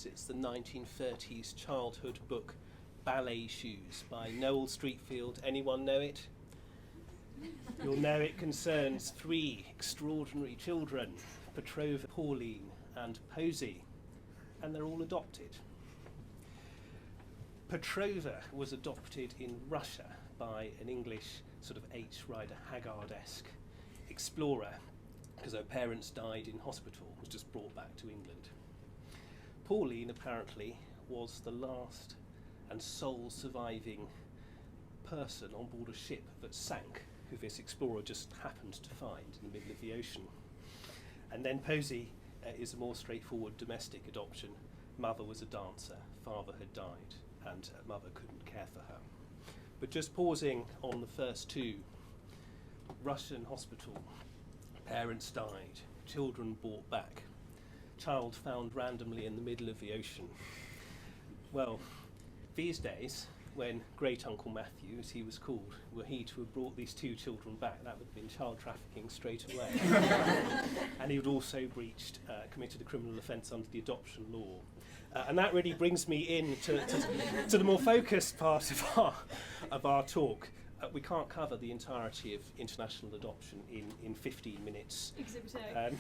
It's the 1930s childhood book Ballet Shoes by Noel Streatfeild. Anyone know it? You'll know it concerns three extraordinary children, Petrova, Pauline and Posy, and they're all adopted. Petrova was adopted in Russia by an English sort of H. Rider Haggard-esque explorer because her parents died in hospital, was just brought back to England. Pauline apparently was the last and sole surviving person on board a ship that sank, who this explorer just happened to find in the middle of the ocean. And then Posy is a more straightforward domestic adoption. Mother was a dancer, father had died, and mother couldn't care for her. But just pausing on the first two, Russian hospital, parents died, children brought back, child found randomly in the middle of the ocean. Well, these days, when Great Uncle Matthew, as he was called, were he to have brought these two children back, that would have been child trafficking straight away. And he would also committed a criminal offence under the adoption law. And that really brings me in to the more focused part of our talk. We can't cover the entirety of international adoption in 15 minutes. Exhibit A.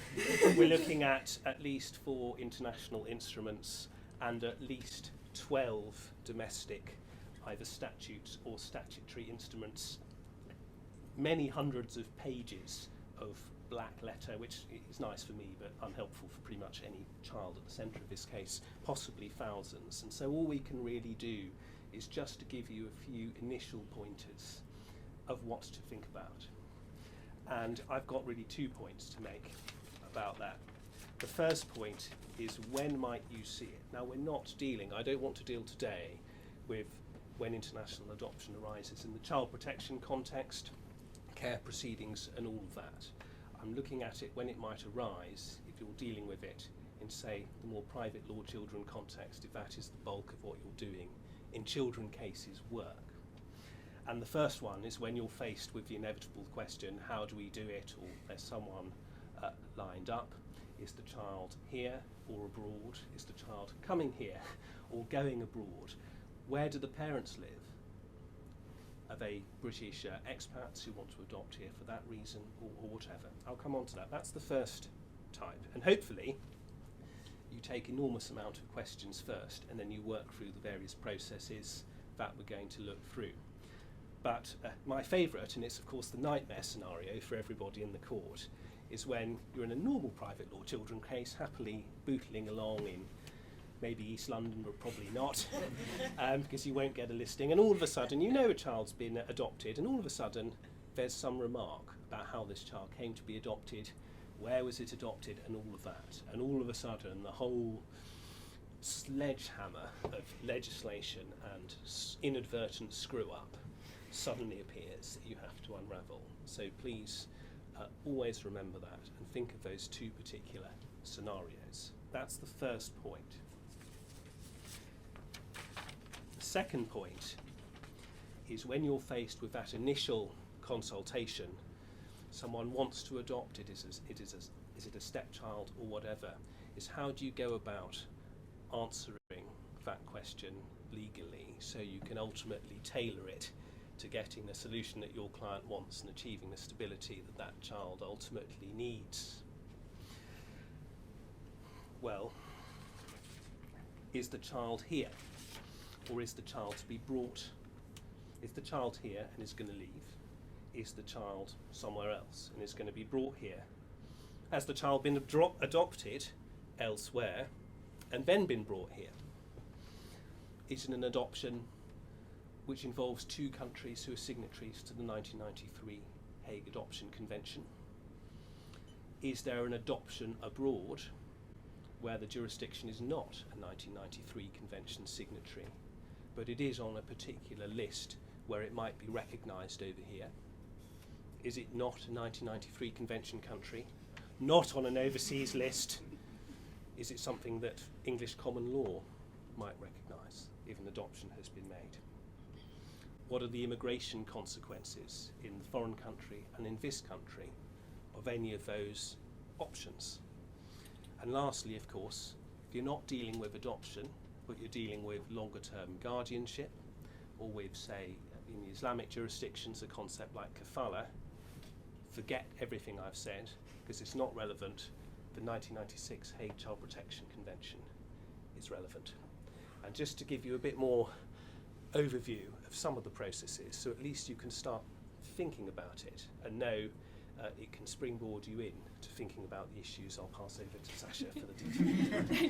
We're looking at least 4 international instruments and at least 12 domestic, either statutes or statutory instruments, many hundreds of pages of black letter, which is nice for me but unhelpful for pretty much any child at the centre of this case, possibly thousands. And so all we can really do is just to give you a few initial pointers of what to think about. And I've got really 2 points to make about that. The first point is, when might you see it? Now, we're not dealing, I don't want to deal today with when international adoption arises in the child protection context, care proceedings and all of that. I'm looking at it when it might arise, if you're dealing with it in, say, the more private law children context, if that is the bulk of what you're doing in children cases work. And the first one is when you're faced with the inevitable question, how do we do it? Or there's someone lined up. Is the child here or abroad? Is the child coming here or going abroad? Where do the parents live? Are they British expats who want to adopt here for that reason or whatever? I'll come on to that. That's the first type. And hopefully you take enormous amount of questions first and then you work through the various processes that we're going to look through. But my favourite, and it's of course the nightmare scenario for everybody in the court, is when you're in a normal private law children case, happily bootling along in maybe East London, but probably not, because you won't get a listing, and all of a sudden you know a child's been adopted, and all of a sudden there's some remark about how this child came to be adopted, where was it adopted, and all of that. And all of a sudden the whole sledgehammer of legislation and inadvertent screw-up suddenly appears that you have to unravel. So please always remember that and think of those 2 particular scenarios. That's the first point. The second point is when you're faced with that initial consultation, someone wants to adopt it, is it a stepchild or whatever, is how do you go about answering that question legally so you can ultimately tailor it to getting the solution that your client wants and achieving the stability that that child ultimately needs. Well, is the child here? Or is the child to be brought? Is the child here and is going to leave? Is the child somewhere else and is going to be brought here? Has the child been adopted elsewhere and then been brought here? Is it an adoption which involves 2 countries who are signatories to the 1993 Hague Adoption Convention? Is there an adoption abroad where the jurisdiction is not a 1993 convention signatory, but it is on a particular list where it might be recognised over here? Is it not a 1993 convention country, not on an overseas list? Is it something that English common law might recognise if an adoption has been made? What are the immigration consequences in the foreign country and in this country of any of those options? And lastly, of course, If you're not dealing with adoption, but you're dealing with longer term guardianship, or with, say, in the Islamic jurisdictions, a concept like kafala, forget everything I've said, because it's not relevant. The 1996 Hague Child Protection Convention is relevant. And just to give you a bit more overview of some of the processes, so at least you can start thinking about it and know it can springboard you in to thinking about the issues. I'll pass over to Sasha for the details.